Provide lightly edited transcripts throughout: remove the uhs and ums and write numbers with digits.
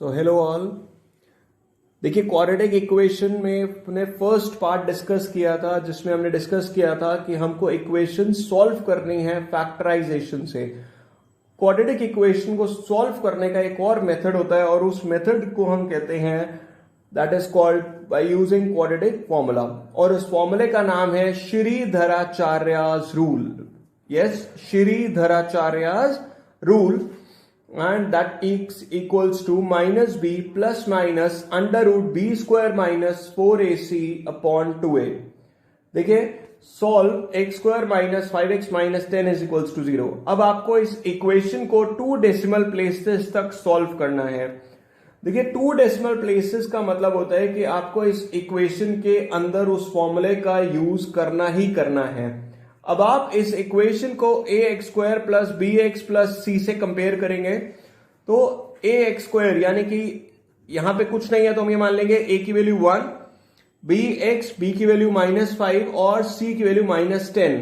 So hello all. देखिए quadratic equation में अपने फर्स्ट पार्ट डिस्कस किया था जिसमें हमने डिस्कस किया था कि हमको इक्वेशन सॉल्व करनी है फैक्टराइजेशन से। क्वाड्रेटिक इक्वेशन को सॉल्व करने का एक और मेथड होता है और उस मेथड को हम कहते हैं that is called by using quadratic formula, और उस फॉर्मूले का नाम है Shridharacharya's rule. Yes, Shridharacharya's rule, and that is equals to minus b plus minus under root b square minus 4ac upon 2a। देखिए solve x square minus 5x minus 10 is equals to 0। अब आपको इस इक्वेशन को 2 डेसिमल प्लेसेस तक solve करना है। देखिए 2 decimal places का मतलब होता है कि आपको इस इक्वेशन के अंदर उस फॉर्मूले का यूज करना ही करना है। अब आप इस इक्वेशन को a x square plus b x plus c से कंपेयर करेंगे तो ए एक्स स्क्वायर यानी कि यहां पे कुछ नहीं है तो हम ये मान लेंगे ए की वैल्यू 1, बी की वैल्यू -5 और सी की वैल्यू -10।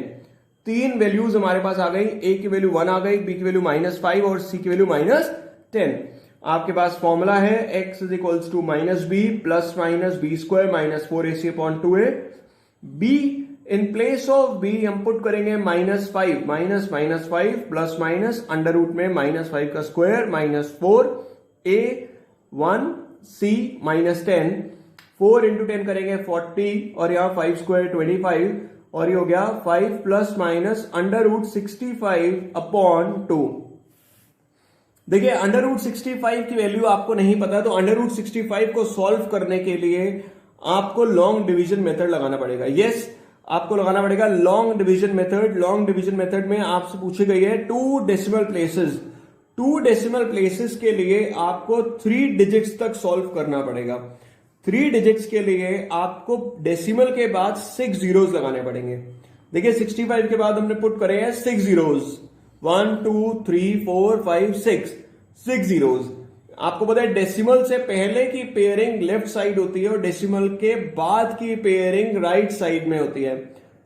3 वैल्यूज हमारे पास आ गई, ए की वैल्यू 1 आ गई, बी की वैल्यू -5 और सी की वैल्यू -10। आपके पास फॉर्मूला है x is equals to minus B plus minus B square minus 4ac upon 2a। B in place of B हम पुट करेंगे -5 minus -5 plus minus under root में -5 का square minus 4 a 1 c -10। 4 into 10 करेंगे 40 और यहाँ 5 square 25 और ये हो गया 5 plus minus under root 65 upon 2। देखिए अंडर रूट 65 की वैल्यू आपको नहीं पता तो अंडर रूट 65 को सॉल्व करने के लिए आपको लॉन्ग डिवीजन मेथड लगाना पड़ेगा। यस, आपको लगाना पड़ेगा long division method. Long division method में आपसे पूछी गई है 2 डेसिमल प्लेसेस। 2 डेसिमल प्लेसेस के लिए आपको 3 डिजिट्स तक सॉल्व करना पड़ेगा। 3 डिजिट्स के लिए आपको डेसिमल के बाद 6 जीरोस लगाने पड़ेंगे। देखिए 65 के बाद हमने पुट करे हैं 6 जीरोस, 1 2 3 4 5 6 जीरोस। आपको पता है डेसिमल से पहले की पेयरिंग लेफ्ट साइड होती है और डेसिमल के बाद की पेयरिंग राइट साइड में होती है।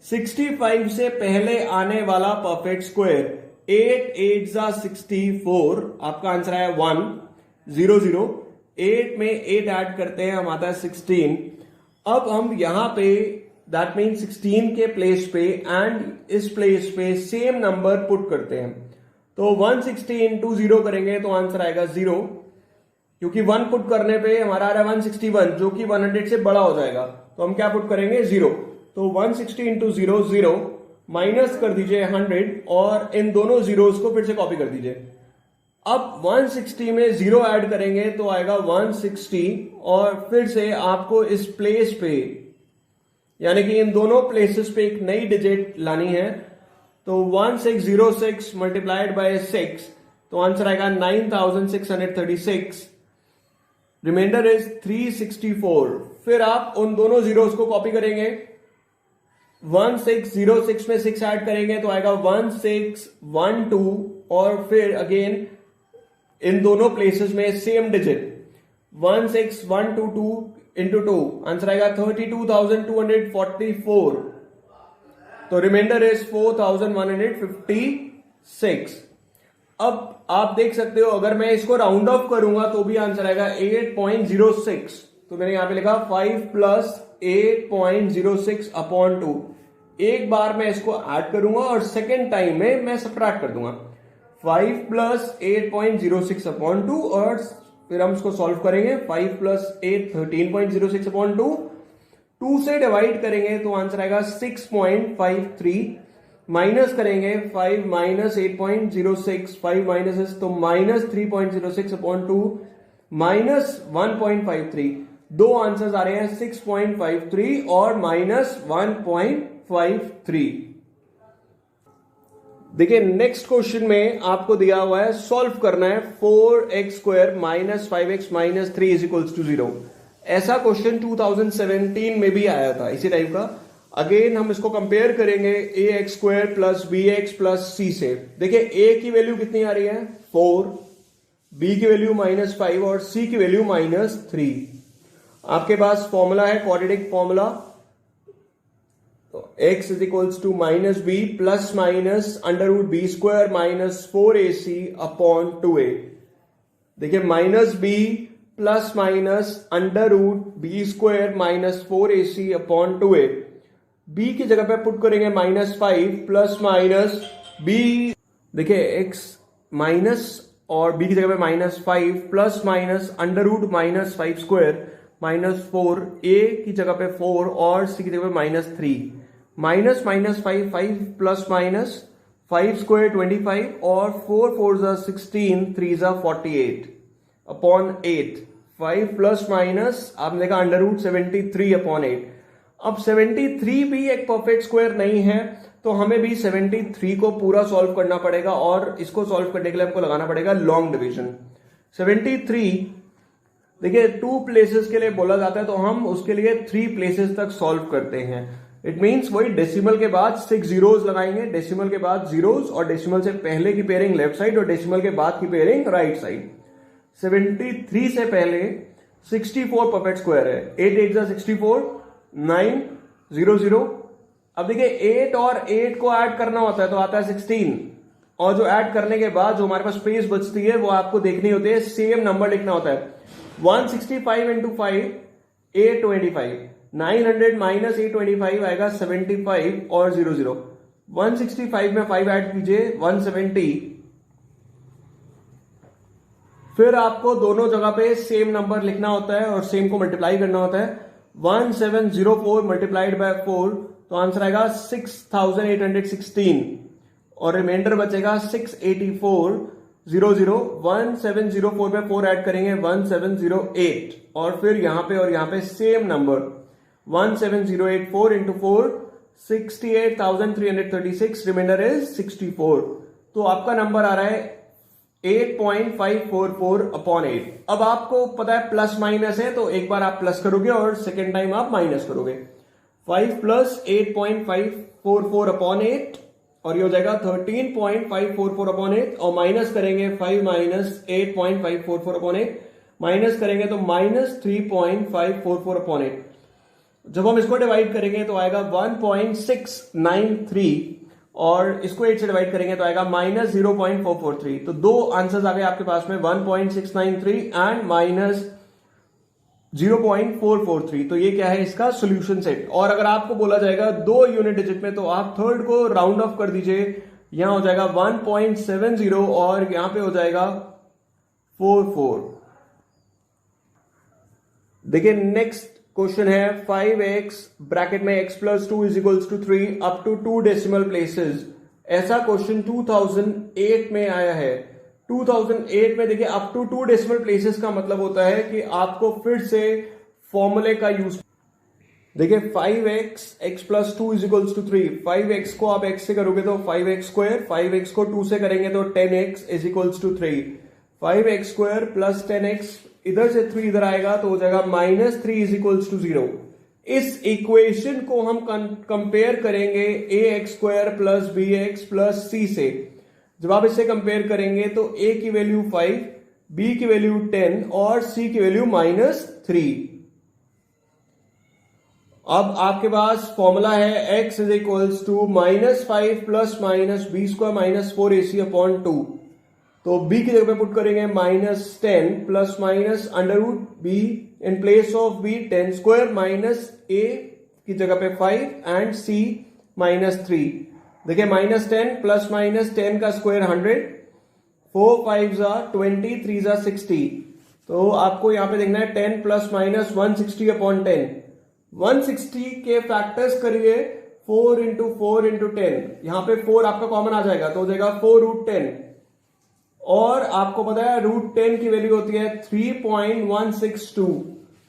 65 से पहले आने वाला परफेक्ट स्क्वायर 8 8 जा 64, आपका आंसर है 1 0 0। 8 में 8 ऐड करते हैं हम आता है 16। अब हम यहां पे दैट मीन 16 के प्लेस पे एंड इस प्लेस पे सेम नंबर पुट करते हैं तो 160 इंटू 0 करेंगे तो आंसर आएगा 0, क्योंकि 1 पुट करने पे हमारा आ रहा है 161 जो कि 100 से बड़ा हो जाएगा तो हम क्या पुट करेंगे 0। तो 160 इंटू 0 0 माइनस कर दीजिए 100 और इन दोनों जीरोस को फिर से कॉपी कर दीजिए। अब 160 में 0 ऐड करेंगे तो आएगा 160 और फिर से आपको इस प्लेस पे यानी कि इन दोनों प्लेसेस पे एक नई डिजिट लानी है तो 1606 मल्टीप्लाइड बाय 6 तो आंसर आएगा 9636। Reminder is 364। फिर आप उन दोनों जीरोस को कॉपी करेंगे, 1606 में 6 ऐड करेंगे तो आएगा 1612 और फिर अगेन इन दोनों प्लेसेस में सेम डिजिट 16122 इंटू 2 आंसर आएगा 32,244। तो रिमाइंडर इज 4156। अब आप देख सकते हो अगर मैं इसको राउंड ऑफ करूंगा तो भी आंसर आएगा 8.06। तो मैंने यहां पे लिखा 5 प्लस 8.06 अपॉन 2। एक बार मैं इसको ऐड करूंगा और सेकेंड टाइम में मैं सब्ट्रैक्ट कर दूंगा 5 प्लस 8.06 अपॉन 2 और फिर हम इसको सॉल्व करेंगे 5 प्लस 8 13.06 अपॉन 2। 2 से डिवाइड करेंगे तो आंसर आएगा 6.53। माइनस करेंगे 5 माइनस 8.06, 5 माइनस तो माइनस 3.06 अपॉन 2 माइनस 1.53। दो आंसर्स आ रहे हैं 6.53 और माइनस 1.53। देखिए नेक्स्ट क्वेश्चन में आपको दिया हुआ है सॉल्व करना है 4x square minus 5x minus 3 is equals to 0। ऐसा क्वेश्चन 2017 में भी आया था इसी टाइप का। अगेन हम इसको कंपेयर करेंगे a x square plus b x plus c से। देखिए ए की वैल्यू कितनी आ रही है 4, बी की वैल्यू -5 और सी की वैल्यू -3। आपके पास फॉर्मूला है क्वाड्रेटिक फॉर्मूला, तो x is equals to minus B plus minus under root B square minus 4ac upon 2a। देखिए minus B plus minus under root B square minus 4ac upon 2a। B की जगह पे put करेंगे -5 plus minus B, देखिए x minus और b की जगह पे -5 plus minus under root -5 square -4, a की जगह पे 4 और c की जगह पे -3, minus minus 5 5 plus minus 5 square 25 और 4 4 जा 16 3 जा 48 अपॉन 8। 5 प्लस माइनस आपने देखा अंडर रूट 73 अपॉन 8। अब 73 भी एक परफेक्ट स्क्वायर नहीं है, तो हमें भी 73 को पूरा सॉल्व करना पड़ेगा और इसको सॉल्व करने के लिए हमको लगाना पड़ेगा लॉन्ग डिवीजन। 73 देखिए 2 प्लेसेस के लिए बोला जाता है, तो हम उसके लिए 3 प्लेसेस तक सॉल्व करते हैं। इट मींस वही डेसिमल के बाद 6 जीरोस लगाएंगे, डेसिमल के बाद जीरोस और डेसिमल से पहले की पेयरिंग लेफ्ट साइड और डेसिमल के बाद की पेयरिंग राइट साइड। 73 से पहले 64 परफेक्ट स्क्वायर है। 8 8 जा 64, 9 0 0। अब देखिए 8 और 8 को ऐड करना होता है तो आता है 16, और जो ऐड करने के बाद जो हमारे पास स्पेस बचती है वो आपको देखनी होती है, सेम नंबर लिखना होता है। 165 इंटू 5 825, 900 माइनस 825 आएगा 75 और 0 0। 165 में 5 ऐड कीजिए 170, फिर आपको दोनों जगह पे सेम नंबर लिखना होता है और सेम को मल्टीप्लाई करना होता है। 1704 मल्टीप्लाइड बाय 4, तो आंसर आएगा 6816 और रिमाइंडर बचेगा 684 0 0। 1704 में 4 ऐड करेंगे 1708 और फिर यहां पे और यहां पे same number 17084 into 4 68,336, reminder is 64। तो आपका नंबर आ रहा है 8.544 अपॉन 8। अब आपको पता है प्लस माइनस है, तो एक बार आप प्लस करोगे और सेकेंड टाइम आप माइनस करोगे। 5 प्लस 8.544 अपॉन 8 और ये हो जाएगा 13.544 अपॉन 8, और माइनस करेंगे 5 माइनस 8.544 अपॉन 8, माइनस करेंगे तो माइनस 3.544 अपॉन 8। जब हम इसको डिवाइड करेंगे तो आएगा 1.693 और इसको 8 से डिवाइड करेंगे तो आएगा माइनस 0.443। तो दो आंसर्स आ गए आपके पास में, 1.693 एंड माइनस 0.443। तो ये क्या है, इसका सोल्यूशन सेट। और अगर आपको बोला जाएगा 2 यूनिट डिजिट में, तो आप थर्ड को राउंड ऑफ कर दीजिए, यहां हो जाएगा 1.70 और यहां पे हो जाएगा 44। देखिए नेक्स्ट क्वेश्चन है 5x ब्रैकेट में x plus 2 is equals to 3 up to 2 decimal places. ऐसा क्वेश्चन 2008 में आया है। 2008 में देखिए अप टू 2 डेसिमल प्लेसेस का मतलब होता है कि आपको फिर से फॉर्मूले का यूज, देखिए 5x x plus 2 is equals to 3, 5x को आप x से करोगे तो 5x स्क्वायर, 5x को 2 से करेंगे तो 10x is equals to 3, 5x square plus 10x, इधर से 3 इधर आएगा तो हो जाएगा माइनस 3 इज इक्वल्स टू 0। इस इक्वेशन को हम कंपेयर करेंगे ax square plus bx plus c से। जब आप इससे कंपेयर करेंगे तो a की वैल्यू 5, b की वैल्यू 10 और c की वैल्यू -3। अब आपके पास फॉर्मूला है x is equals to -5 plus minus B square minus 4ac upon 2। तो b की जगह पे पुट करेंगे -10 plus minus under root b in place of b 10 square minus a की जगह पे 5 एंड c -3। देखिए -10 प्लस माइनस 10 का स्क्वायर 100, 4 5 जा 20, 3 जा 60। तो आपको यहां पे देखना है 10 प्लस माइनस 160 अपॉन 10। 160 के फैक्टर्स करिए 4 इंटू 4 इंटू 10, यहां पे 4 आपका कॉमन आ जाएगा तो हो जाएगा 4 रूट 10, और आपको पता है रूट 10 की वैल्यू होती है 3.162।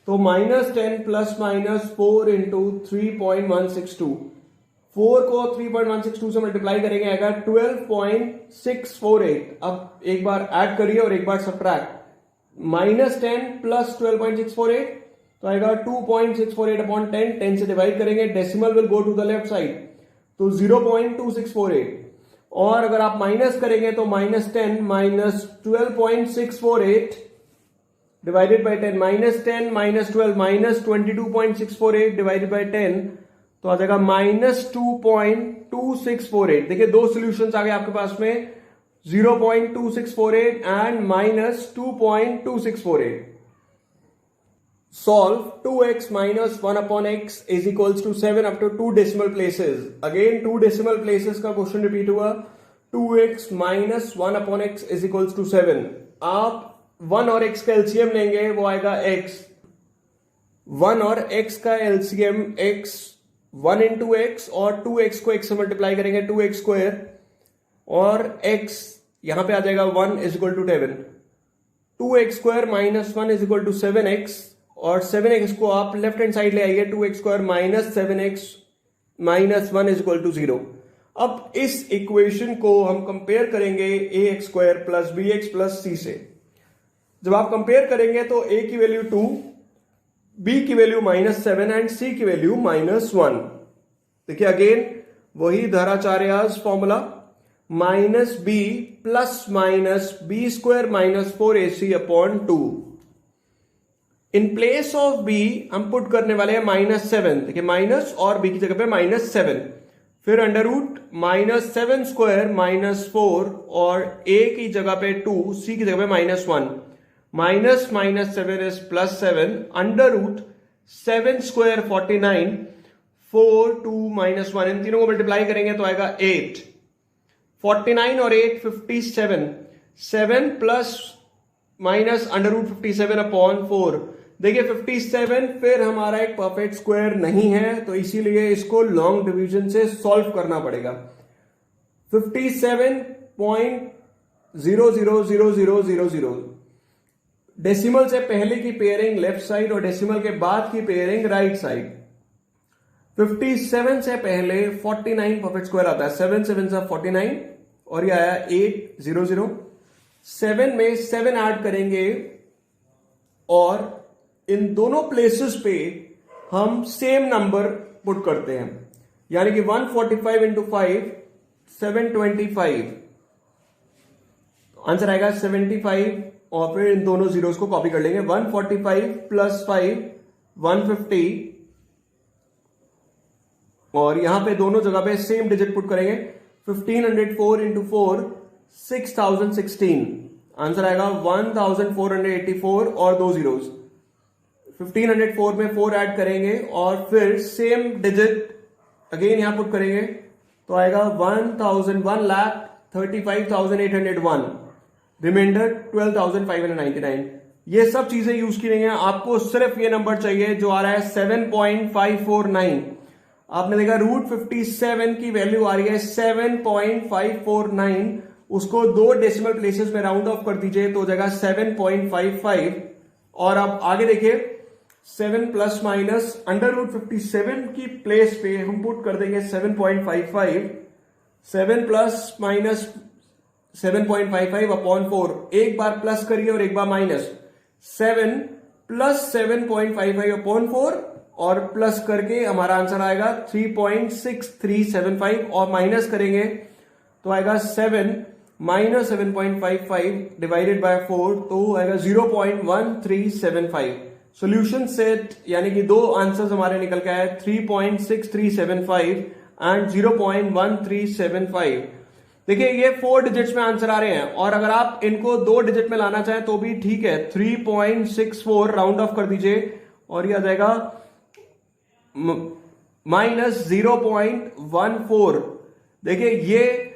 तो -10 प्लस माइनस 4 इंटू 3.162, 4 को 3.162 से मल्टीप्लाई करेंगे आएगा 12.648। अब एक बार ऐड करिए और एक बार सब्ट्रैक्ट, -10 प्लस 12.648 तो आएगा 2.648 अपॉन 10, 10 से डिवाइड करेंगे, decimal will go to the left side तो 0.2648, और अगर आप माइनस करेंगे तो -10 minus 12.648 divided by 10, -10 minus 12 minus 22.648 divided by 10 तो आ जाएगा -2.2648। देखिए दो सॉल्यूशंस आ गए आपके पास में, 0.2648 and -2.2648। solve 2x minus 1 upon x is equals to 7 up to 2 decimal places. Again 2 decimal places का क्वेश्चन रिपीट हुआ. 2x minus 1 upon x is equals to 7. आप 1 और x का एलसीएम लेंगे, वो आएगा x. 1 और x का एलसीएम x, 1 इंटू एक्स और 2x को x से मल्टीप्लाई करेंगे 2x स्क्वायर, और x यहां पे आ जाएगा 1 is equal to 7. 2x square minus 1 is equal to 7x, और 7x को आप लेफ्ट हैंड साइड ले आइए. 2x square minus 7x minus 1 is equal to 0. अब इस इक्वेशन को हम कंपेयर करेंगे ax square plus bx plus c से. जब आप कंपेयर करेंगे तो a की वैल्यू 2, b की वैल्यू -7 एंड c की वैल्यू -1. देखिए अगेन वही Dharacharya's formula, minus B plus minus B square minus 4ac upon 2. In place of B हम पुट करने वाले हैं -7. देखिए माइनस और बी की जगह पे -7, फिर अंडर रूट -7 स्क्वायर -4 और a की जगह पे 2, c की जगह पे -1. Minus -7 is +7, under root 7 square 49, 4 2 -1, इन तीनों को मल्टीप्लाई करेंगे तो आएगा 8. 49 और 8 57, 7 plus minus under root 57 upon 4. देखिए 57 फिर हमारा एक परफेक्ट स्क्वायर नहीं है, तो इसीलिए इसको लॉन्ग डिवीजन से सॉल्व करना पड़ेगा. 57.000000. डेसिमल से पहले की पेयरिंग लेफ्ट साइड और डेसिमल के बाद की पेयरिंग राइट साइड. 57 से पहले 49 परफेक्ट स्क्वायर आता है. 7 7 से 49 और ये आया 800. 7 में 7 ऐड करेंगे और इन दोनों प्लेसेस पे हम सेम नंबर पुट करते हैं, यानी कि 145 इंटू 5 725. आंसर आएगा 75, और फिर इन दोनों जीरोस को कॉपी कर लेंगे. 145 प्लस 5 150, और यहां पे दोनों जगह पे सेम डिजिट पुट करेंगे. 1504 इंटू 4 6016. आंसर आएगा 1484 और 2 जीरोस. 1504 में 4 ऐड करेंगे और फिर सेम डिजिट अगेन यहां पुट करेंगे तो आएगा 1,35,801. रिमाइंडर 12,599. ये सब चीजें यूज की नहीं है, आपको सिर्फ ये नंबर चाहिए जो आ रहा है 7.549. आपने देखा रूट 57 की वैल्यू आ रही है 7.549. उसको 2 डेसिमल प्लेसेस में राउंड ऑफ कर दीजिए तो हो जाएगा 7.55. और अब आगे देखिए 7 प्लस माइनस अंडर रूट 57 की प्लेस पे हम पुट कर देंगे 7.55. 7 प्लस माइनस 7.55 अपॉन 4. एक बार प्लस करिए और एक बार माइनस. 7 प्लस 7.55 अपॉन 4 और प्लस करके हमारा आंसर आएगा 3.6375, और माइनस करेंगे तो आएगा 7 माइनस 7.55 डिवाइडेड बाय 4 तो आएगा 0.1375. सॉल्यूशन सेट, यानी कि 2 आंसर्स हमारे निकल के आए 3.6375 एंड 0.1375. देखिए ये 4 डिजिट्स में आंसर आ रहे हैं, और अगर आप इनको 2 डिजिट में लाना चाहें तो भी ठीक है. 3.64 राउंड ऑफ कर दीजिए और ये आ जाएगा -0.14. देखिए ये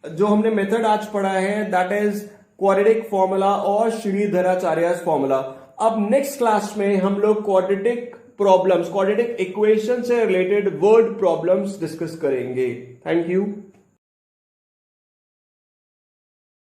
जो हमने मेथड आज पढ़ा है दैट इज क्वाड्रेटिक फॉर्मूला और श्रीधराचार्यस फॉर्मूला. अब नेक्स्ट क्लास में हम लोग क्वाड्रेटिक प्रॉब्लम्स, क्वाड्रेटिक इक्वेशन से रिलेटेड वर्ड प्रॉब्लम्स डिस्कस करेंगे. Thank you.